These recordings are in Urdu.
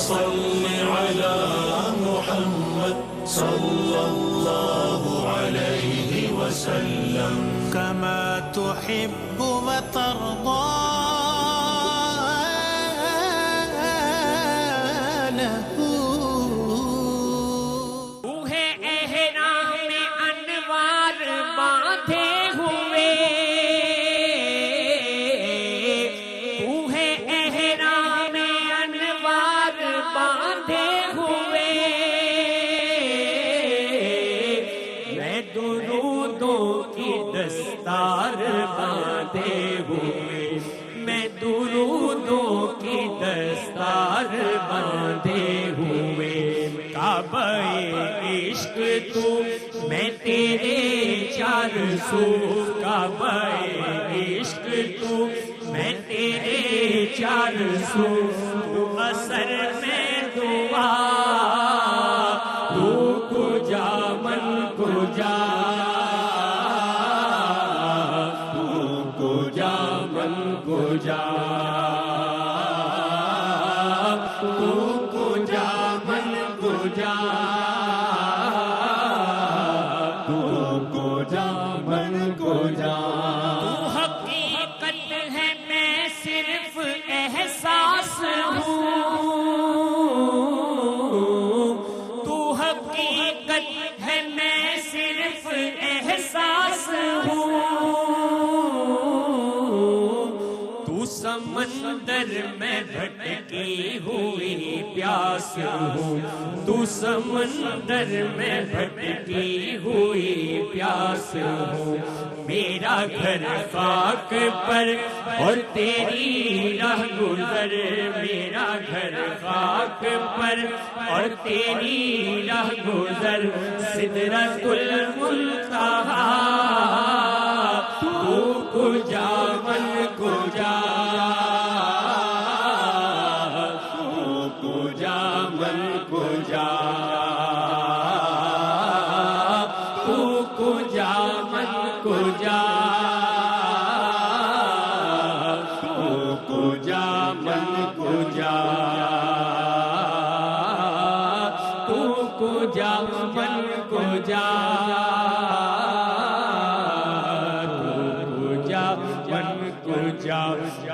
صل على محمد صلى الله عليه وسلم كما تحب وترضى له میں درودوں کی دستار باندھے ہوئے کعبہ عشق تو میں تیرے چار سو کعبہ عشق تو میں تیرے چار سو تو اثر میں دعا تو کو جا من کو جا جا تو کو جا من کو جا تو کو جا من کو جا تو حقیقت ہے میں صرف احساس ہوں تو حقیقت ہے میں صرف احساس ہوں سمندر میں بھٹکی ہوئی پیاس ہوں تو سمندر میں بھٹکی ہوئی پیاس ہوں میرا گھر خاک پر اور تیری راہ گزر میرا گھر خاک پر اور تیری راہ گزر سدرۃ المنتہا تو کو جا من کو جا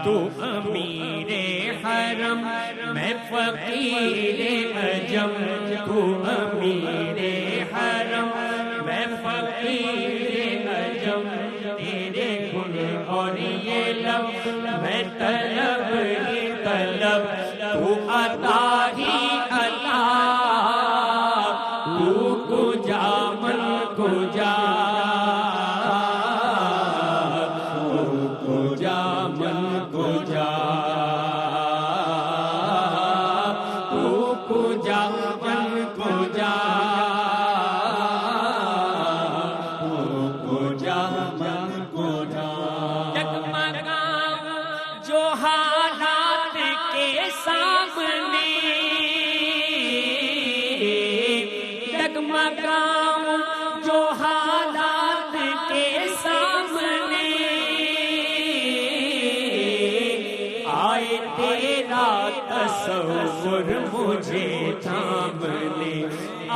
تو امیر حرم میں فقیر عجم تو امیر حرم میں فقیر عجم تیرے گن اور یہ لب میں طلب ہی طلب تو عطا ہی عطا تو کو جا من کو جا جو حالات کے سامنے آئے تیرا تصور مجھے تھامنے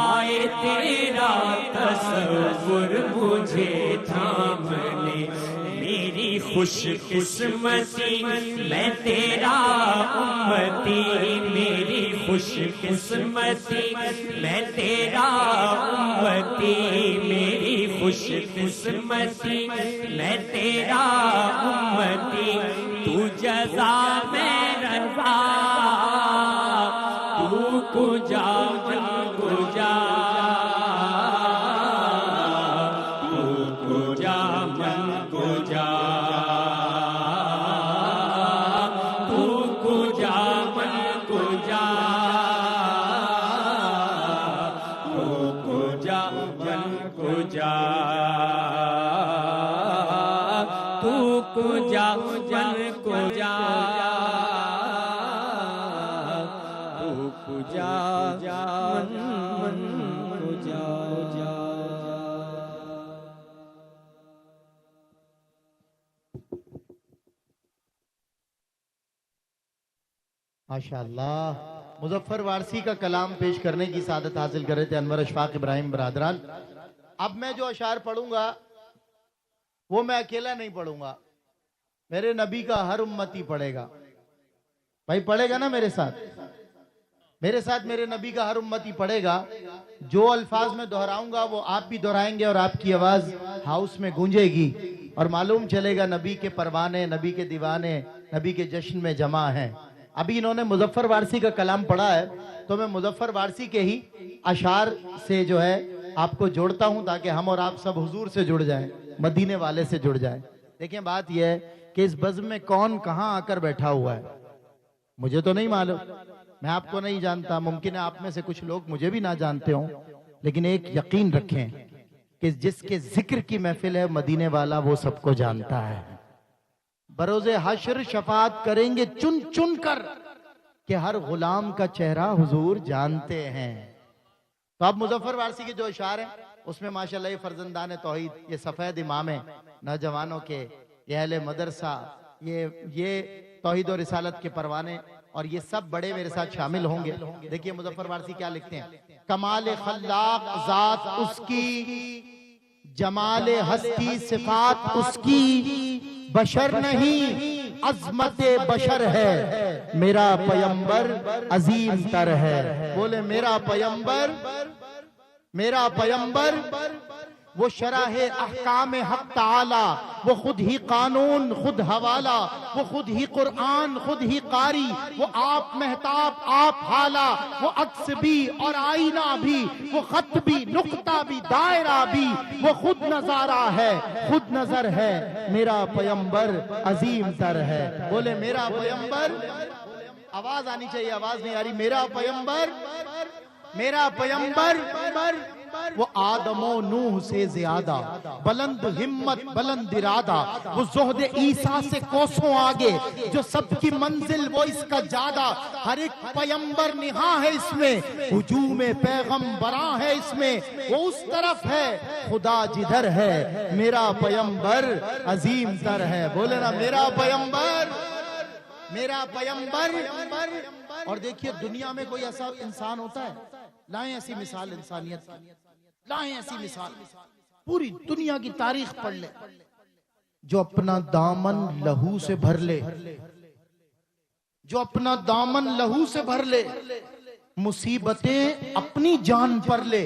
آئے تیرا تصور مجھے تھامنے میری خوش قسمتی میں تیرا امتی میری خوش قسمتی میں تیرا امتی میری خوش قسمتی میں تیرا امتی تو جزا میں رضا تو کو جا من کو جا تو کو جا من کو جا تو کو جا من کو جا تو کو جا من کو جا تو کو جا من کو جا تو کو جا من کو جا ماشاءاللہ مظفر وارسی کا کلام پیش کرنے کی سعادت حاصل کر رہے تھے انور اشفاق ابراہیم برادران. اب میں جو اشعار پڑھوں گا وہ میں اکیلا نہیں پڑھوں گا, میرے نبی کا ہر امتی پڑھے گا. بھائی پڑھے گا نا میرے ساتھ میرے نبی کا ہر امتی پڑھے گا. جو الفاظ میں دہراؤں گا وہ آپ بھی دہرائیں گے اور آپ کی آواز ہاؤس میں گونجے گی اور معلوم چلے گا نبی کے پروانے, نبی کے دیوانے, نبی کے جشن میں جمع ہیں. ابھی انہوں نے مظفر وارسی کا کلام پڑھا ہے تو میں مظفر وارسی کے ہی اشعار سے جو ہے آپ کو جوڑتا ہوں تاکہ ہم اور آپ سب حضور سے جڑ جائیں, مدینے والے سے جڑ جائیں. دیکھیں بات یہ ہے کہ اس بزم میں کون کہاں آ کر بیٹھا ہوا ہے مجھے تو نہیں معلوم, میں آپ کو نہیں جانتا, ممکن ہے آپ میں سے کچھ لوگ مجھے بھی نہ جانتے ہوں, لیکن ایک یقین رکھیں کہ جس کے ذکر کی محفل ہے مدینے والا وہ سب کو جانتا ہے. بروز حشر شفاعت کریں گے چن چن کر کہ ہر غلام کا چہرہ حضور جانتے ہیں. تو اب مظفر وارسی کے جو اشعار ہیں اس میں ماشاءاللہ یہ فرزندان توحید, یہ سفید امام ہیں نوجوانوں کے, یہ اہل مدرسہ, یہ توحید و رسالت کے پروانے, اور یہ سب بڑے میرے ساتھ شامل ہوں گے. دیکھیے مظفر وارسی کیا لکھتے ہیں. کمال خلاق ذات اس کی, جمال ہستی صفات اس کی, بشر نہیں عظمت بشر ہے, میرا پیمبر عظیم تر ہے. بولے میرا پیمبر وہ شرح احکام حق تعالی, وہ خود ہی قانون, خود حوالہ, وہ خود ہی قرآن, خود ہی قاری, وہ آپ مہتاب, آپ حالہ, وہ عکس بھی اور آئینہ بھی, وہ خط بھی, نقطہ بھی, دائرہ بھی, وہ خود نظارہ ہے, خود نظر ہے, میرا پیمبر عظیم تر ہے. بولے میرا پیمبر, آواز آنی چاہیے, آواز نہیں آ رہی. میرا پیمبر وہ آدم و نوح سے زیادہ, بلند ہمت بلند ارادہ, وہ زہد عیسیٰ سے کوسوں آگے, جو سب کی منزل وہ اس کا جادہ. ہر ایک پیمبر نہاں ہے اس میں, ہجوم پیغمبراں ہے اس میں, وہ اس طرف ہے خدا جدھر ہے, میرا پیمبر عظیم تر ہے. بولے نا میرا پیمبر. اور دیکھیے دنیا میں کوئی ایسا انسان ہوتا ہے, لائیں ایسی مثال انسانیت کی, لائیں ایسی مثال, پوری دنیا کی تاریخ پڑھ لے, جو اپنا دامن لہو سے بھر لے, جو اپنا دامن لہو سے بھر لے, مصیبتیں اپنی جان پر لے,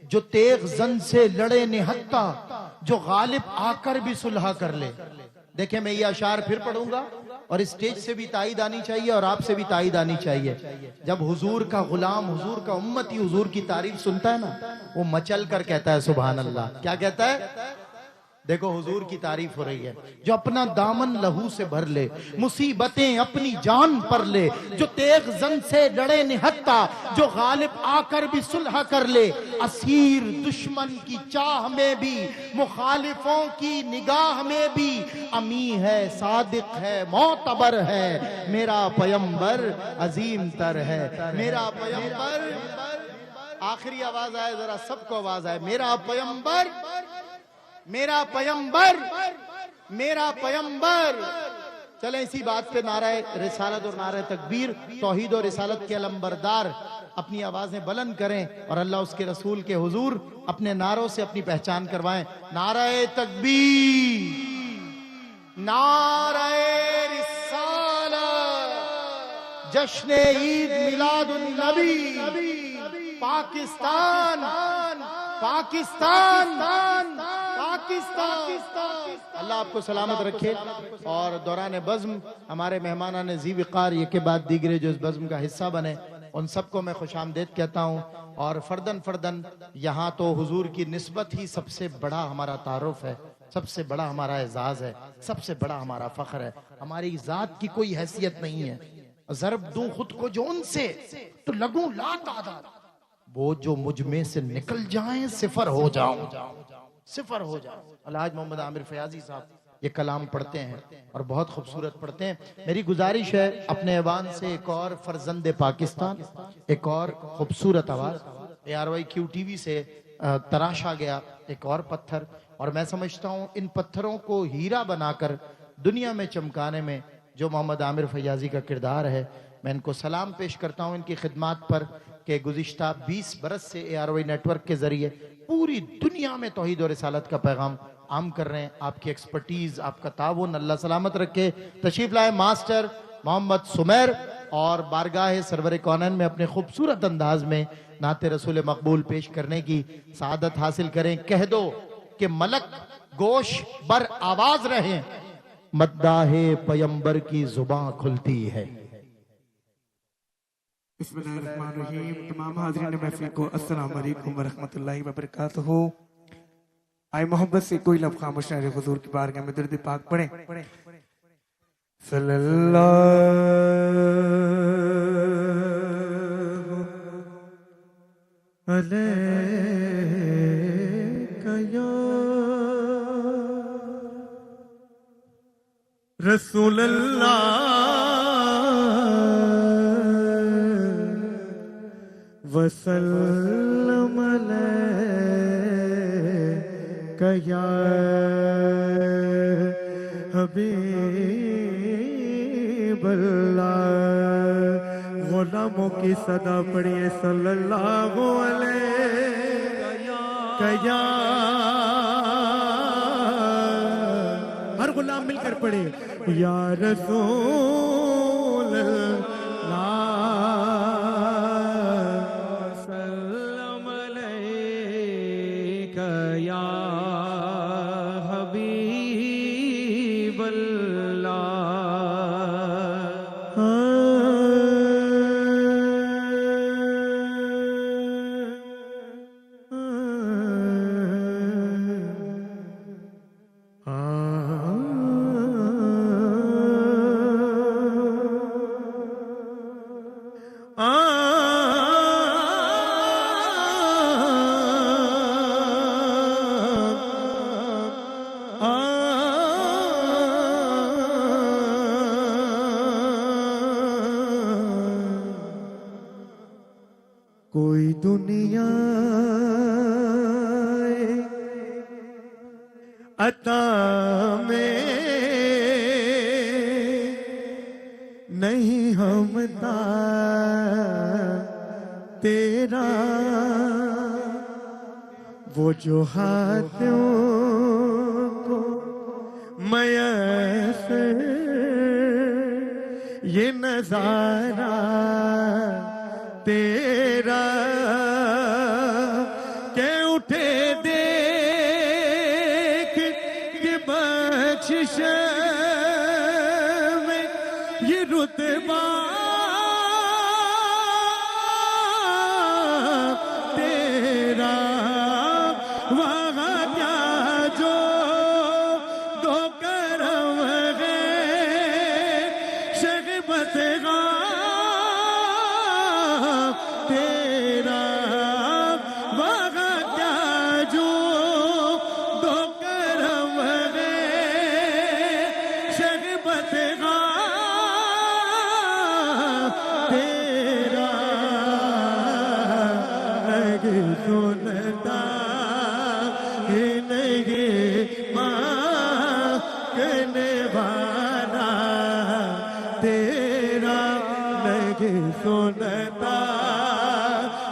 جو تیغ زن سے لڑے نہتا, جو غالب آ کر بھی صلح کر لے. دیکھیں میں یہ اشعار پھر پڑھوں گا اور اسٹیج سے بھی تائید آنی چاہیے اور آپ سے بھی تائید آنی چاہیے. جب حضور کا غلام, حضور کا امتی حضور کی تعریف سنتا ہے نا, وہ مچل کر کہتا ہے سبحان اللہ. کیا کہتا ہے؟ دیکھو حضور کی تعریف ہو رہی ہے. جو اپنا دامن لہو سے بھر لے, مصیبتیں اپنی جان پر لے, جو تیغ زن سے لڑے نہتا, جو غالب آ کر بھی صلح کر لے, اسیر دشمن کی چاہ میں بھی, مخالفوں کی نگاہ میں بھی, امی ہے, صادق ہے, معتبر ہے, میرا پیمبر عظیم تر ہے. میرا پیمبر, آخری آواز آئے ذرا, سب کو آواز آئے, میرا پیمبر, میرا پیمبر, میرا پیمبر. چلیں اسی بات پہ نعرہ رسالت اور نعرہ تکبیر, توحید و رسالت کے علمبردار اپنی آوازیں بلند کریں اور اللہ اس کے رسول کے حضور اپنے نعروں سے اپنی پہچان کروائیں. نعرہ تکبیر, نعرہ رسالت, جشن عید میلاد النبی, پاکستان, پاکستان, پاکستان. اللہ آپ کو سلامت رکھے. اور دوران بزم ہمارے مہمانان ذی وقار یہ کے بعد دیگرے جو اس بزم کا حصہ بنے, ان سب کو میں خوش آمدید کہتا ہوں. اور فردن یہاں تو حضور کی نسبت ہی سب سے بڑا ہمارا تعارف ہے, سب سے بڑا ہمارا اعزاز ہے, سب سے بڑا ہمارا فخر ہے. ہماری ذات کی کوئی حیثیت نہیں ہے. ضرب دوں خود کو جو ان سے تو لگوں لا تعداد, وہ جو مجھ میں سے نکل جائیں صفر ہو جاؤں, صفر ہو جاؤں. الحاج محمد عامر فیاضی صاحب یہ کلام پڑھتے ہیں اور بہت خوبصورت پڑھتے ہیں. میری گزارش ہے اپنے ایوان سے ایک اور فرزند پاکستان, ایک اور خوبصورت آواز, ARYQ TV سے تراشا گیا ایک اور پتھر, اور میں سمجھتا ہوں ان پتھروں کو ہیرا بنا کر دنیا میں چمکانے میں جو محمد عامر فیاضی کا کردار ہے میں ان کو سلام پیش کرتا ہوں ان کی خدمات پر کہ گزشتہ 20 برس سے ARY نیٹ ورک کے ذریعے پوری دنیا میں توحید و رسالت کا پیغام عام کر رہے ہیں. آپ کی ایکسپرٹیز، آپ کا تعاون اللہ سلامت رکھے. تشریف لائے ماسٹر محمد سمیر اور بارگاہ سرور کونین میں اپنے خوبصورت انداز میں نعت رسول مقبول پیش کرنے کی سعادت حاصل کریں. کہہ دو کہ ملک گوش بر آواز رہیں، مداح پیمبر کی زباں کھلتی ہے. بسم اللہ الرحمن الرحیم. تمام حاضرین محفل کو السلام علیکم ورحمۃ اللہ وبرکاتہ. آئے محبت سے کوئی لفظ خاموش نہ رہے، حضور کی بارگاہ میں درود پاک پڑھیں. صلی اللہ علیہ یا رسول اللہ وسلم علیک یا حبیب اللہ. غلاموں کی صدا پڑھیے صلی اللہ علیہ یا. ہر غلام مل کر پڑھے یا رسول اللہ سلام علیک یا حبیب اللہ. کوئی دنیا عطا میں نہیں ہمتا تیرا، وہ جو ہاتھوں کو میسر یہ نظارہ تیرا کہ اٹھے دیکھ کہ بخشش میں یہ رتبہ تیرا. وہاں کیا جو دو کرم ہے شغبت تیرا. وہاں کیا جو دو کرم ہے شغبت تیرا. نہیں سنتا ہی نہیں مانگنے والا تیرا. نہیں سنتا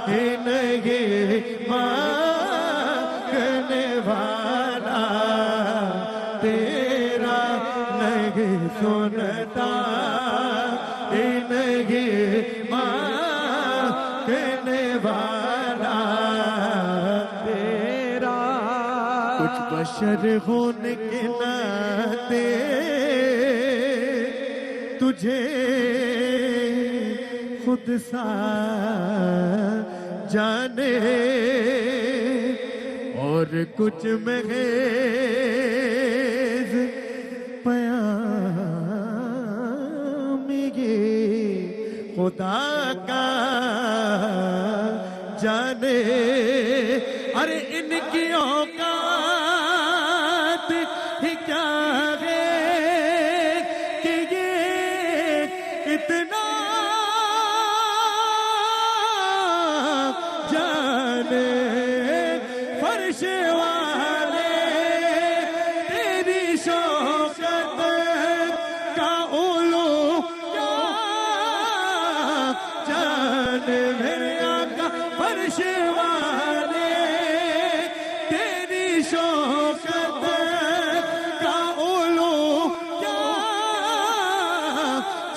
ہی نہیں مانگنے والا تیرا. نہیں سنتا ہی نہیں مانگنے والا تیرا. کچھ بشر ہونے کے ناطے تجھے خود سا جانے اور کچھ محض پیام یہ خدا کا جانے. ارے ان کی اوقات ہی کیا ہے کہ یہ اتنا جانے. فرش والے تیری شوکت کا علو کیا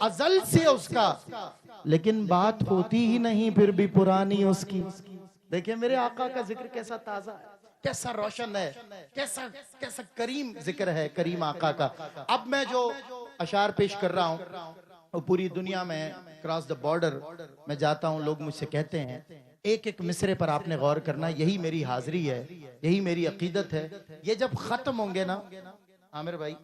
ازل سے اس کا، لیکن بات ہوتی ہی نہیں پھر بھی پرانی اس کی۔ دیکھیں میرے آقا کا ذکر کیسا تازہ ہے، کیسا روشن ہے، کیسا کریم ذکر ہے کریم آقا کا۔ اب میں جو اشعار پیش کر رہا ہوں وہ پوری دنیا میں کراس دا بارڈر میں جاتا ہوں، لوگ مجھ سے کہتے ہیں ایک ایک مصرے پر آپ نے غور کرنا، یہی میری حاضری ہے، یہی میری عقیدت ہے۔ یہ جب ختم ہوں گے نا عامر بھائی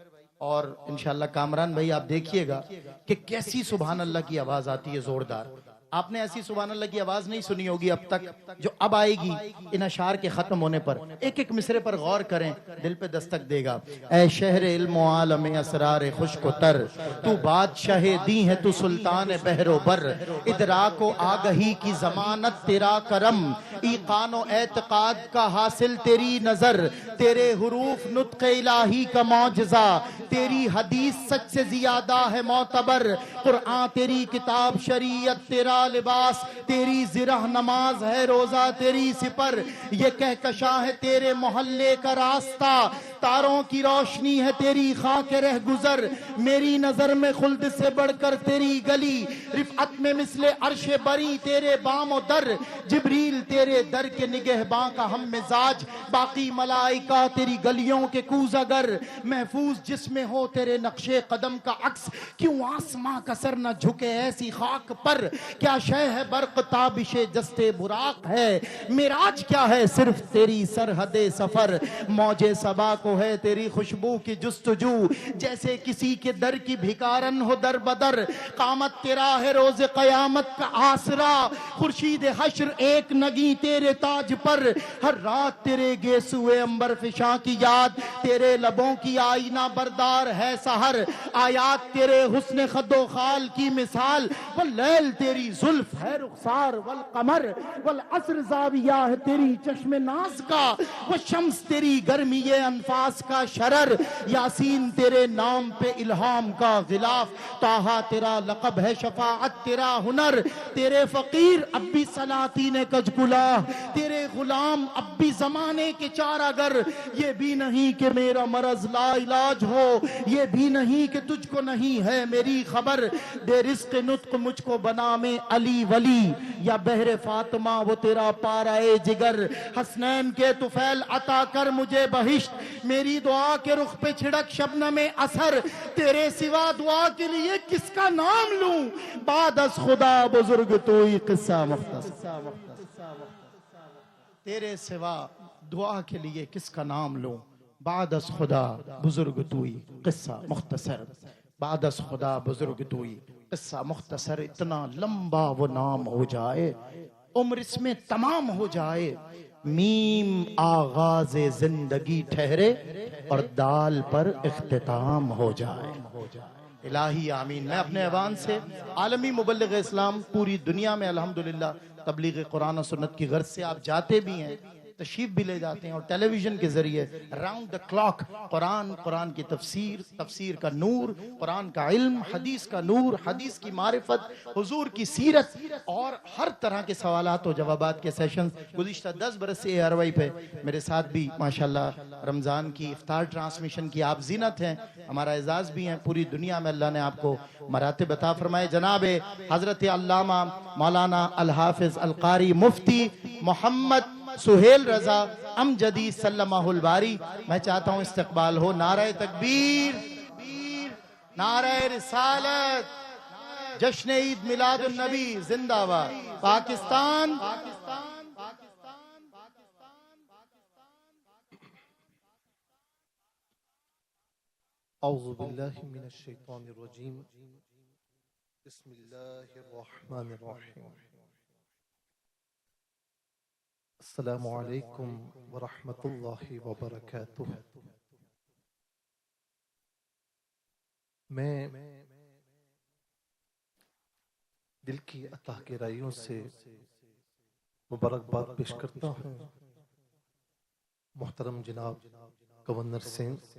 اور انشاءاللہ کامران بھائی، آپ دیکھیے گا کہ کیسی سبحان اللہ کی آواز آتی ہے زوردار۔ آپ نے ایسی سبحان اللہ کی آواز نہیں سنی ہوگی اب تک جو اب آئے گی ان اشعار کے ختم ہونے پر۔ ایک ایک مصرے پر غور کریں، دل پہ دستک دے گا۔ اے شہر علم و عالم اسرار خشک و تر، تو بادشاہ دی ہے تو سلطان بحر و بر، ادراک و آگہی کی ضمانت تیرا کرم، ایقان و اعتقاد کا حاصل تیری نظر، تیرے حروف نطق الہی کا معجزہ، تیری حدیث سچ سے زیادہ ہے معتبر، قرآن تیری کتاب، شریعت تیرا لباس، تیری زرہ نماز ہے روزہ تیری سپر، یہ کہکشاں ہے تیرے محلے کا راستہ، تاروں کی روشنی ہے تیری خاک رہ گزر، میری نظر میں خلد سے بڑھ کر تیری گلی، رفعت میں مثل عرش بری تیرے بام و در، جبریل تیرے در کے نگہباں کا ہم مزاج، باقی ملائکہ تیری گلیوں کے کوزگر، محفوظ جس میں ہو تیرے نقش قدم کا عکس، کیوں آسماں کا سر نہ جھکے ایسی خاک پر، کیا شے ہے برق تابش جست براق ہے، معراج کیا ہے صرف تیری سرحد سفر، موج صبا کو ہے تیری خوشبو کی جستجو، جیسے کسی کے در کی بھکارن ہو در بدر، قامت تیرا ہے روز قیامت کا آسرا، خورشید حشر ایک نگی تیرے تاج پر، ہر رات تیرے گیسوئے امبر فشاں کی یاد، تیرے لبوں کی آئینہ بردار ہے سحر، آیات تیرے حسن خد و خال کی مثال، واللیل تیری زلف ہے رخسار، والقمر والعصر زاویہ ہے تیری چشم ناز کا، والشمس تیری گرمی انفاس کا شرر، یاسین تیرے نام پہ الہام کا غلاف، طٰہٰ تیرا لقب ہے شفاعت تیرا ہنر، تیرے فقیر اب بھی سلاطین کج کلاه، تیرے غلام اب بھی زمانے کے چارہ گر، یہ بھی نہیں کہ میرا مرض لا علاج ہو، یہ بھی نہیں کہ تجھ کو نہیں ہے میری خبر، دے رزق نطق مجھ کو بنا میں علی ولی، یا بحر فاطمہ وہ تیرا پارائے جگر، حسنین کے طفیل عطا کر مجھے بہشت، میری دعا کے رخ پہ چھڑک شبنم اثر، تیرے سوا دعا کے لیے کس کا نام لوں، بعد از خدا بزرگ توئی، قصہ مختصر، تیرے سوا دعا کے لیے کس کا نام لوں، بعد از خدا بزرگ توئی، قصہ مختصر، بعد از خدا بزرگ توئی، قصہ مختصر، اتنا لمبا وہ نام ہو جائے عمر اس میں تمام ہو جائے، میم آغاز زندگی ٹھہرے اور دال پر اختتام ہو جائے۔ الہی آمین۔ میں اپنے ایوان سے عالمی مبلغ اسلام پوری دنیا میں الحمدللہ تبلیغ قرآن و سنت کی غرض سے آپ جاتے بھی ہیں، تشریف بھی لے جاتے ہیں، اور ٹیلی ویژن کے ذریعے راؤنڈ دا کلاک قرآن کی تفسیر کا نور، قرآن کا علم، حدیث کا نور، حدیث کی معرفت، حضور کی سیرت اور ہر طرح کے سوالات و جوابات کے سیشنز گزشتہ 10 برس سے ARY پہ میرے ساتھ بھی ماشاءاللہ رمضان کی افطار ٹرانسمیشن کی آپ زینت ہیں، ہمارا اعزاز بھی ہیں، پوری دنیا میں اللہ نے آپ کو مراتب عطا فرمائے۔ جناب حضرت علامہ مولانا الحافظ القاری مفتی محمد سہیل رضا امجدی سلمہ الباری، میں چاہتا ہوں استقبال ہو۔ نعرہ تکبیر، نعرہ رسالت، جشن عید میلاد النبی زندہ باد، پاکستان۔ اعوذ باللہ من الشیطان الرجیم، بسم اللہ الرحمن الرحیم، السلام علیکم ورحمۃ اللہ وبرکاتہ۔ میں دل کی عطا گرائیوں سے مبارکباد پیش کرتا ہوں محترم جناب گورنر سندھ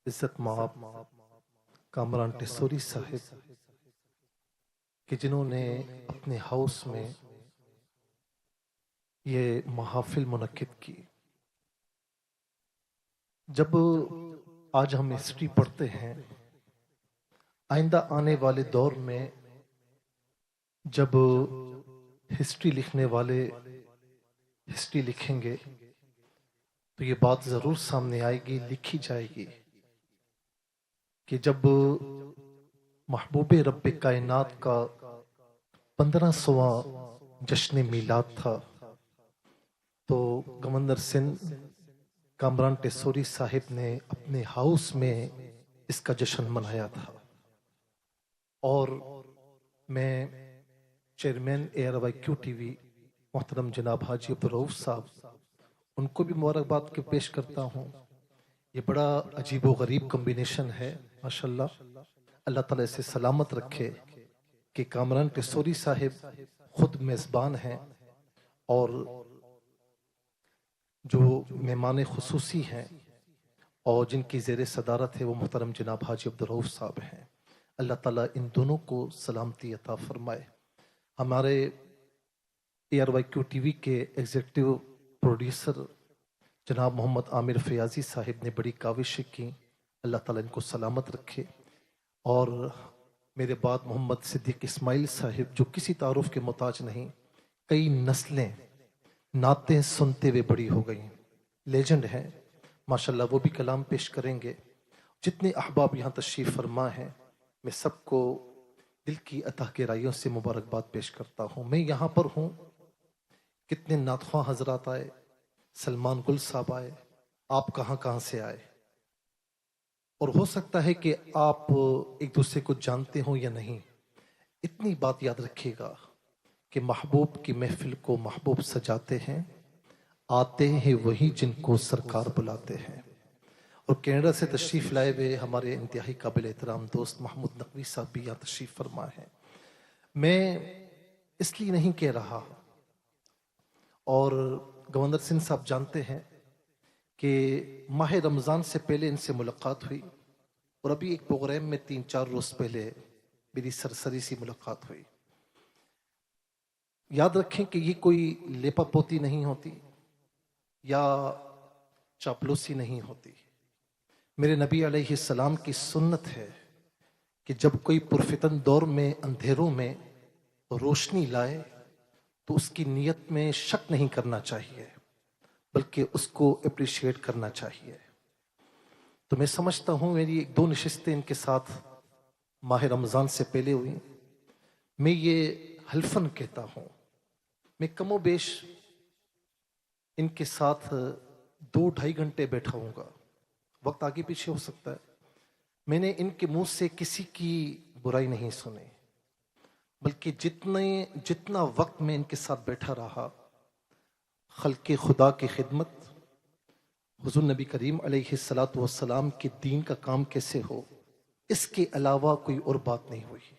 عزت مآب کامران ٹیسوری صاحب کہ جنہوں نے اپنے ہاؤس میں یہ محافل منعقد کی۔ جب آج ہم ہسٹری پڑھتے ہیں، آئندہ آنے والے دور میں جب ہسٹری لکھنے والے ہسٹری لکھیں گے تو یہ بات ضرور سامنے آئے گی، لکھی جائے گی کہ جب محبوب رب کائنات کا 1500واں جشن میلاد تھا تو گورنر سندھ کامران ٹیسوری صاحب نے اپنے ہاؤس میں اس کا جشن منایا تھا، اور میں چیئرمین ARYQ TV محترم جناب حاجی عبدالرؤف صاحب ان کو بھی مبارکباد کے پیش کرتا ہوں۔ یہ بڑا عجیب و غریب کمبینیشن ہے ماشاءاللہ، اللہ تعالیٰ اسے سلامت رکھے کہ کامران ٹیسوری صاحب خود میزبان ہیں اور جو مہمان خصوصی ہیں اور جن کی زیر صدارت ہے وہ محترم جناب حاجی عبدالرؤف صاحب ہیں۔ اللہ تعالیٰ ان دونوں کو سلامتی عطا فرمائے۔ ہمارے ARYQ TV کے ایگزیکٹو پروڈیوسر جناب محمد عامر فیاضی صاحب نے بڑی کاوشیں کی، اللہ تعالیٰ ان کو سلامت رکھے، اور میرے بعد محمد صدیق اسماعیل صاحب جو کسی تعارف کے محتاج نہیں، کئی نسلیں نعتیں سنتے ہوئے بڑی ہو گئیں، لیجنڈ ہیں ماشاءاللہ، وہ بھی کلام پیش کریں گے۔ جتنے احباب یہاں تشریف فرما ہیں میں سب کو دل کی عطا گہرائیوں سے مبارکباد پیش کرتا ہوں۔ میں یہاں پر ہوں، کتنے نعت خواں حضرات آئے، سلمان گل صاحب آئے، آپ کہاں کہاں سے آئے، اور ہو سکتا ہے کہ آپ ایک دوسرے کو جانتے ہوں یا نہیں۔ اتنی بات یاد رکھیے گا کہ محبوب کی محفل کو محبوب سجاتے ہیں، آتے ہیں وہی جن کو سرکار بلاتے ہیں۔ اور کینیڈا سے تشریف لائے ہوئے ہمارے انتہائی قابل احترام دوست محمود نقوی صاحب بھی یہاں تشریف فرما ہیں۔ میں اس لیے نہیں کہہ رہا، اور گورنر سندھ صاحب جانتے ہیں کہ ماہ رمضان سے پہلے ان سے ملاقات ہوئی، اور ابھی ایک پروگرام میں 3-4 روز پہلے میری سرسری سی ملاقات ہوئی۔ یاد رکھیں کہ یہ کوئی لیپا پوتی نہیں ہوتی یا چاپلوسی نہیں ہوتی۔ میرے نبی علیہ السلام کی سنت ہے کہ جب کوئی پرفتن دور میں اندھیروں میں روشنی لائے تو اس کی نیت میں شک نہیں کرنا چاہیے، بلکہ اس کو اپریشیٹ کرنا چاہیے۔ تو میں سمجھتا ہوں میری 1-2 نشستیں ان کے ساتھ ماہ رمضان سے پہلے ہوئی، میں یہ حلفاً کہتا ہوں میں کم و بیش ان کے ساتھ 2-2.5 گھنٹے بیٹھا ہوں گا، وقت آگے پیچھے ہو سکتا ہے۔ میں نے ان کے منہ سے کسی کی برائی نہیں سنی، بلکہ جتنا وقت میں ان کے ساتھ بیٹھا رہا، خلق خدا کی خدمت، حضور نبی کریم علیہ السلام کے دین کا کام کیسے ہو، اس کے علاوہ کوئی اور بات نہیں ہوئی۔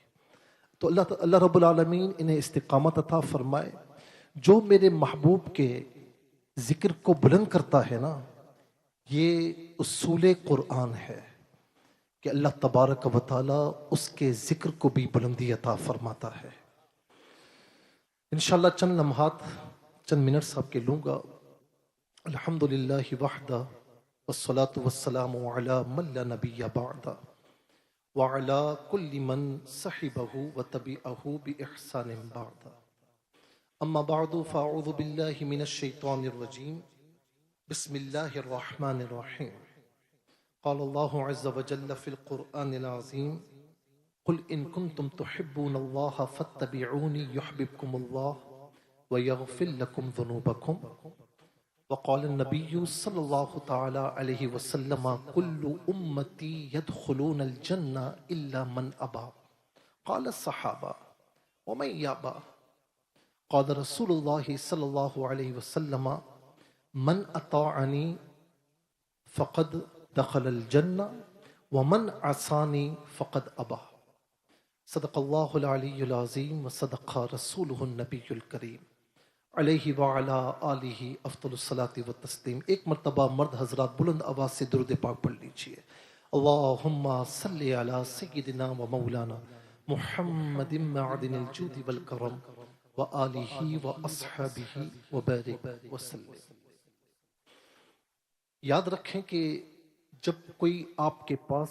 تو اللہ رب العالمین انہیں استقامت عطا فرمائے۔ جو میرے محبوب کے ذکر کو بلند کرتا ہے نا، یہ اصول قرآن ہے کہ اللہ تبارک و تعالی اس کے ذکر کو بھی بلندی عطا فرماتا ہے۔ انشاءاللہ چند لمحات، چند منٹس آپ کے لوں گا۔ الحمدللہ وحدہ والصلاة والسلام علی من لا نبی بعدہ وعلی کل من صحبہ وتبعہ بإحسان بعدہ، اما بعد فاعوذ باللہ من الشیطان الرجیم، بسم اللہ الرحمن الرحیم۔ قال اللہ عز وجل فی القرآن العظیم، قل ان کنتم تحبون اللہ فاتبعونی یحببکم اللہ ویغفر لکم ذنوبکم۔ وقال النبی صلی اللہ تعالی علیہ وسلم، کل امتی يدخلون الجنہ الا من ابا۔ قال الصحابہ ومن یابا؟ قال رسول اللہ صلی اللہ علیہ وسلم، من اطاعنی فقد دخل الجنہ ومن عصانی فقد ابا۔ صدق اللہ العلی العظیم وصدق رسولہ النبی الکریم علیہ وعلا آلہ افضل الصلاة والتسلیم۔ ایک مرتبہ مرد حضرات بلند آواز سے درود پاک پڑھ لیجئے۔ اللہم صلی علی سیدنا و مولانا محمد معدن الجود والکرم وآلہ واصحابہ وبارک وسلم۔ یاد رکھیں کہ جب کوئی آپ کے پاس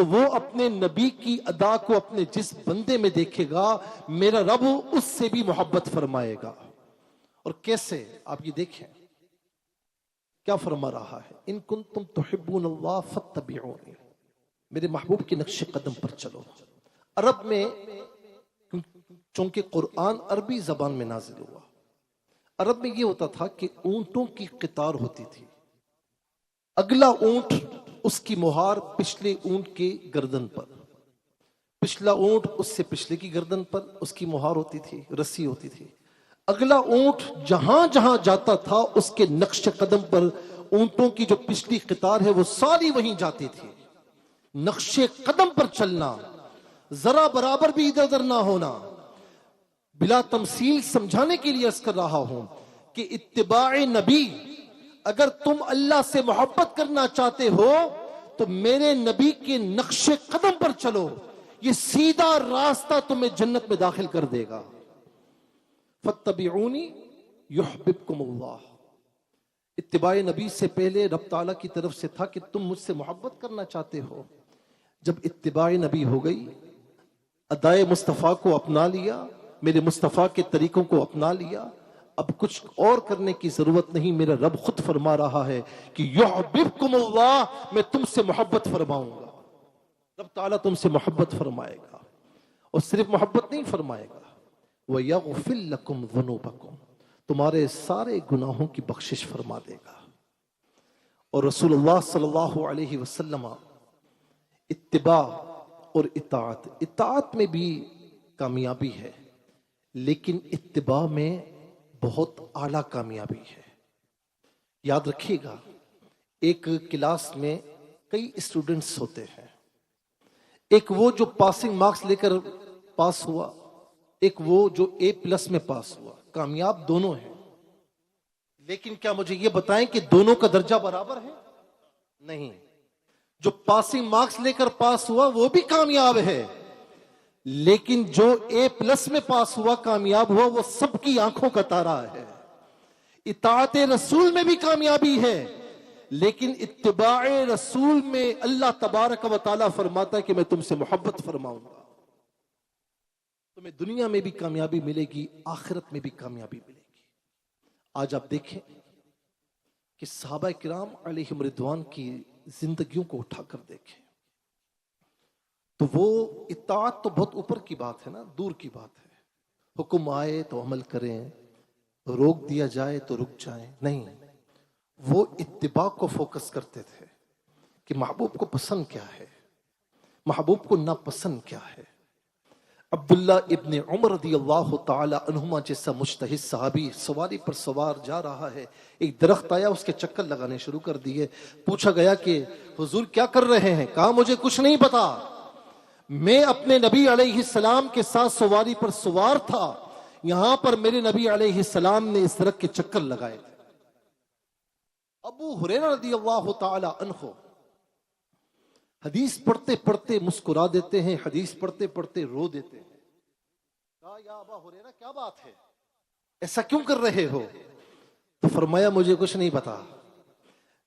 تو وہ اپنے نبی کی ادا کو اپنے جس بندے میں دیکھے گا میرا رب اس سے بھی محبت فرمائے گا. اور کیسے؟ آپ یہ دیکھیں کیا فرما رہا ہے، ان کنتم تحبون اللہ فاتبعونی، میرے محبوب کے نقش قدم پر چلو. عرب میں چونکہ قرآن عربی زبان میں نازل ہوا، عرب میں یہ ہوتا تھا کہ اونٹوں کی قطار ہوتی تھی، اگلا اونٹ اس کی مہار پچھلے اونٹ کے گردن پر، پچھلا اونٹ اس سے پچھلے کی گردن پر اس کی مہار ہوتی تھی، رسی ہوتی تھی. اگلا اونٹ جہاں جہاں جاتا تھا اس کے نقش قدم پر اونٹوں کی جو پچھلی قطار ہے وہ ساری وہیں جاتی تھی. نقش قدم پر چلنا، ذرا برابر بھی ادھر ادھر نہ ہونا. بلا تمثیل سمجھانے کے لیے عرض کر رہا ہوں کہ اتباع نبی، اگر تم اللہ سے محبت کرنا چاہتے ہو تو میرے نبی کے نقش قدم پر چلو، یہ سیدھا راستہ تمہیں جنت میں داخل کر دے گا. فاتبعونی یحببکم اللہ. اتباع نبی سے پہلے رب تعالیٰ کی طرف سے تھا کہ تم مجھ سے محبت کرنا چاہتے ہو. جب اتباع نبی ہو گئی، ادائے مصطفیٰ کو اپنا لیا، میرے مصطفیٰ کے طریقوں کو اپنا لیا، اب کچھ اور کرنے کی ضرورت نہیں. میرا رب خود فرما رہا ہے کہ یحببکم اللہ، میں تم سے محبت فرماؤں گا. رب تعالیٰ تم سے محبت فرمائے گا، اور صرف محبت نہیں فرمائے گا، وَيَغْفِرْ لَكُمْ ذُنُوبَكُمْ، تمہارے سارے گناہوں کی بخشش فرما دے گا. اور رسول اللہ صلی اللہ علیہ وسلم اتباع اور اطاعت میں بھی کامیابی ہے، لیکن اتباع میں بہت اعلیٰ کامیابی ہے. یاد رکھیے گا، ایک کلاس میں کئی اسٹوڈنٹس ہوتے ہیں، ایک وہ جو پاسنگ مارکس لے کر پاس ہوا، ایک وہ جو A+ میں پاس ہوا. کامیاب دونوں ہیں، لیکن کیا مجھے یہ بتائیں کہ دونوں کا درجہ برابر ہے؟ نہیں. جو پاسنگ مارکس لے کر پاس ہوا وہ بھی کامیاب ہے، لیکن جو A+ میں پاس ہوا، کامیاب ہوا، وہ سب کی آنکھوں کا تارا ہے. اطاعت رسول میں بھی کامیابی ہے، لیکن اتباع رسول میں اللہ تبارک و تعالیٰ فرماتا ہے کہ میں تم سے محبت فرماؤں گا. تمہیں دنیا میں بھی کامیابی ملے گی، آخرت میں بھی کامیابی ملے گی. آج آپ دیکھیں کہ صحابہ کرام علیہم رضوان کی زندگیوں کو اٹھا کر دیکھیں تو وہ اطاعت تو بہت اوپر کی بات ہے نا، دور کی بات ہے. حکم آئے تو عمل کریں، روک دیا جائے تو رک جائیں. نہیں، وہ اتباع کو فوکس کرتے تھے کہ محبوب کو پسند کیا ہے، محبوب کو ناپسند کیا ہے. عبداللہ ابن عمر رضی اللہ تعالی عنہما جیسا مجتہد صحابی سواری پر سوار جا رہا ہے، ایک درخت آیا، اس کے چکر لگانے شروع کر دیے. پوچھا گیا کہ حضور کیا کر رہے ہیں؟ کہا مجھے کچھ نہیں پتا، میں اپنے نبی علیہ السلام کے ساتھ سواری پر سوار تھا، یہاں پر میرے نبی علیہ السلام نے اس درخت کے چکر لگائے تھے. ابو ہریرہ رضی اللہ تعالی عنہ حدیث پڑھتے پڑھتے مسکرا دیتے ہیں، حدیث پڑھتے پڑھتے رو دیتے ہیں. کہا یا ابا ہریرہ کیا بات ہے، ایسا کیوں کر رہے ہو؟ تو فرمایا مجھے کچھ نہیں پتا،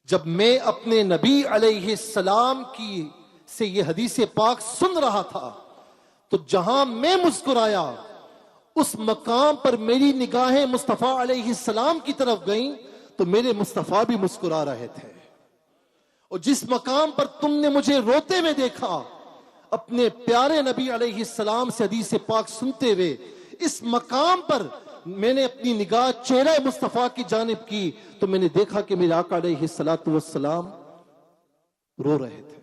جب میں اپنے نبی علیہ السلام کی سے یہ حدیث پاک سن رہا تھا تو جہاں میں مسکرایا اس مقام پر میری نگاہیں مصطفیٰ علیہ السلام کی طرف گئیں تو میرے مصطفیٰ بھی مسکرا رہے تھے. اور جس مقام پر تم نے مجھے روتے ہوئے دیکھا اپنے پیارے نبی علیہ السلام سے حدیث پاک سنتے ہوئے، اس مقام پر میں نے اپنی نگاہ چہرہ مصطفیٰ کی جانب کی تو میں نے دیکھا کہ میرے آقا علیہ السلام رو رہے تھے،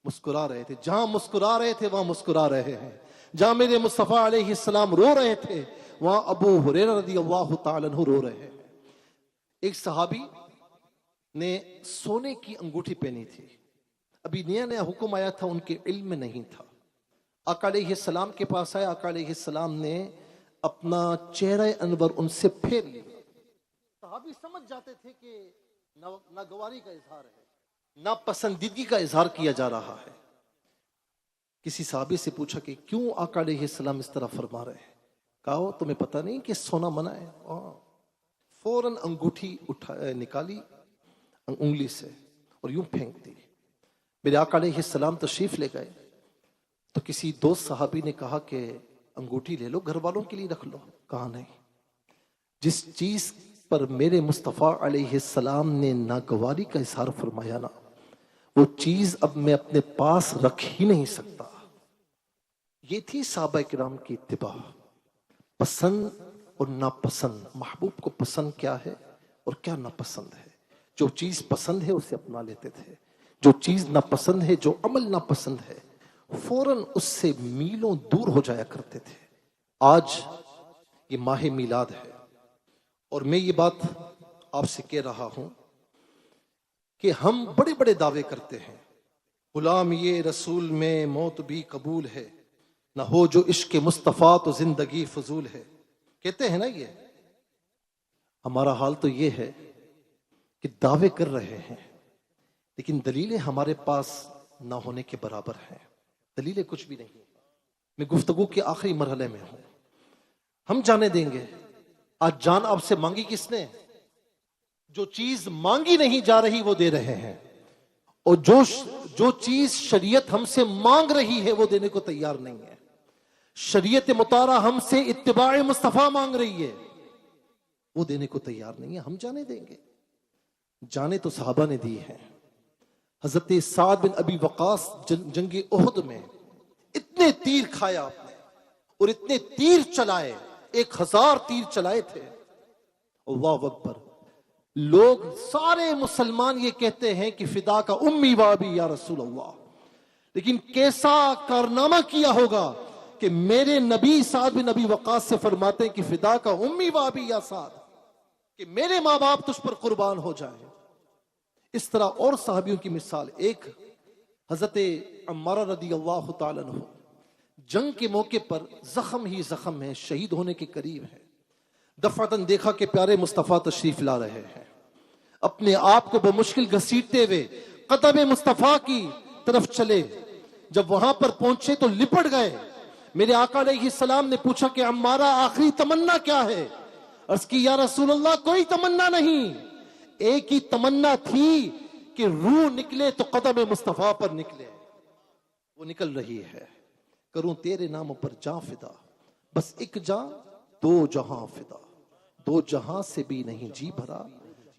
مسکرا رہے تھے. جہاں مسکرا رہے تھے وہاں مسکرا رہے ہیں، جہاں میرے مصطفیٰ علیہ السلام رو رہے تھے وہاں ابو ہریرہ رضی اللہ تعالیٰ عنہ رو رہے ہیں. ایک صحابی نے سونے کی انگوٹھی پہنی تھی، ابھی نیا نیا حکم آیا تھا، ان کے علم میں نہیں تھا. آقا علیہ السلام کے پاس آیا، آقا علیہ السلام نے اپنا چہرہ انور ان سے پھیر لیا. صحابی سمجھ جاتے تھے کہ ناگواری کا اظہار ہے، ناپسندیدگی کا اظہار کیا جا رہا ہے. کسی صحابی سے پوچھا کہ کیوں آقا علیہ السلام اس طرح فرما رہے ہیں؟ کہا تمہیں پتہ نہیں کہ سونا منع ہے؟ فوراً انگوٹھی نکالی انگلی سے اور یوں پھینک دی. میرے آقا علیہ السلام تشریف لے گئے تو کسی دوست صحابی نے کہا کہ انگوٹھی لے لو، گھر والوں کے لیے رکھ لو. کہا نہیں، جس چیز پر میرے مصطفیٰ علیہ السلام نے ناگواری کا اظہار فرمایا نا، وہ چیز اب میں اپنے پاس رکھ ہی نہیں سکتا. یہ تھی صحابہ کرام کی اتباع. پسند اور ناپسند، محبوب کو پسند کیا ہے اور کیا ناپسند ہے. جو چیز پسند ہے اسے اپنا لیتے تھے، جو چیز ناپسند ہے، جو عمل ناپسند ہے، فوراً اس سے میلوں دور ہو جایا کرتے تھے. آج یہ ماہ میلاد ہے اور میں یہ بات آپ سے کہہ رہا ہوں کہ ہم بڑے بڑے دعوے کرتے ہیں، غلام یہ رسول میں موت بھی قبول ہے، نہ ہو جو عشق مصطفیٰ تو زندگی فضول ہے. کہتے ہیں نا. یہ ہمارا حال تو یہ ہے کہ دعوے کر رہے ہیں لیکن دلیلیں ہمارے پاس نہ ہونے کے برابر ہیں. دلیلیں کچھ بھی نہیں. میں گفتگو کے آخری مرحلے میں ہوں. ہم جانے دیں گے آج جان آپ سے مانگی کس نے؟ جو چیز مانگی نہیں جا رہی وہ دے رہے ہیں، اور جو چیز شریعت ہم سے مانگ رہی ہے وہ دینے کو تیار نہیں ہے. شریعت مطالعہ ہم سے اتباع مصطفیٰ مانگ رہی ہے، وہ دینے کو تیار نہیں ہے. ہم جانے دیں گے. جانے تو صحابہ نے دی ہیں. حضرت سعد بن ابی وقاص جنگ احد میں اتنے تیر کھائے آپ نے اور اتنے تیر چلائے، 1000 تیر چلائے تھے. اللہ اکبر. لوگ سارے مسلمان یہ کہتے ہیں کہ فدا کا امی وابی یا رسول اللہ، لیکن کیسا کارنامہ کیا ہوگا کہ میرے نبی سعد بن ابی وقاص سے فرماتے ہیں کہ فدا کا امی وابی یا سعد، کہ میرے ماں باپ تجھ پر قربان ہو جائیں. اس طرح اور صحابیوں کی مثال. ایک حضرت عمارہ رضی اللہ تعالیٰ عنہ جنگ کے موقع پر زخم ہی زخم ہے، شہید ہونے کے قریب ہے. دفعتاً دیکھا کہ پیارے مصطفیٰ تشریف لا رہے ہیں، اپنے آپ کو بمشکل گھسیٹتے ہوئے قدم مصطفیٰ کی طرف چلے. جب وہاں پر پہنچے تو لپٹ گئے. میرے آقا علیہ السلام نے پوچھا کہ عمارہ آخری تمنا کیا ہے؟ عرض کی یا رسول اللہ کوئی تمنا نہیں، ایک ہی تمنا تھی کہ روح نکلے تو قدم مصطفیٰ پر نکلے. وہ نکل رہی ہے. کروں تیرے نام پر جاں فدا، بس ایک جاں 2 جہاں فدا، 2 جہاں سے بھی نہیں جی بھرا،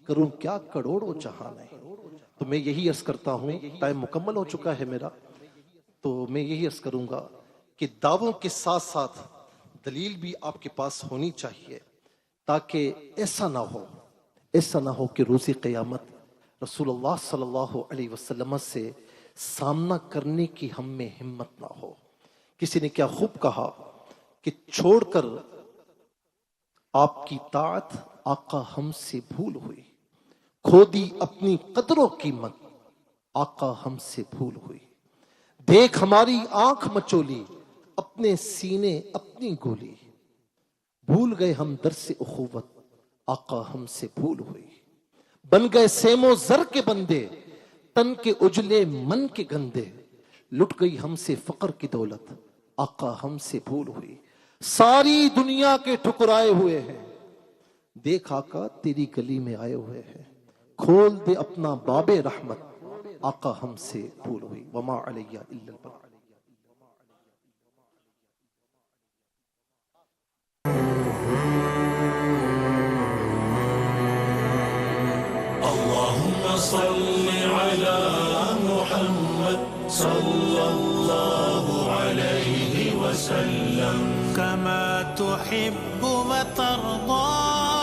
کروں کیا کروڑوں جہاں نہیں. تو میں یہی عرض کرتا ہوں، ٹائم مکمل ہو چکا ہے میرا، تو میں یہی عرض کروں گا کہ دعووں کے ساتھ ساتھ دلیل بھی آپ کے پاس ہونی چاہیے، تاکہ ایسا نہ ہو کہ روز قیامت رسول اللہ صلی اللہ علیہ وسلم سے سامنا کرنے کی ہم میں ہمت نہ ہو. کسی نے کیا خوب کہا کہ چھوڑ کر آپ کی طاعت آقا ہم سے بھول ہوئی، کھو دی اپنی قدر و قیمت آقا ہم سے بھول ہوئی. دیکھ ہماری آنکھ مچولی، اپنے سینے اپنی گولی، بھول گئے ہم درس اخوت آقا ہم سے بھول ہوئی. بن گئے سیم و زر کے بندے، تن کے اجلے من کے گندے، لٹ گئی ہم سے فقر کی دولت آقا ہم سے بھول ہوئی. ساری دنیا کے ٹھکرائے ہوئے ہیں، دیکھ آقا تیری گلی میں آئے ہوئے ہیں، کھول دے اپنا باب رحمت آقا ہم سے بھول ہوئی. وما علیہ الا البلاغ. اللهم صل على محمد صلى الله عليه وسلم كما تحب وترضى.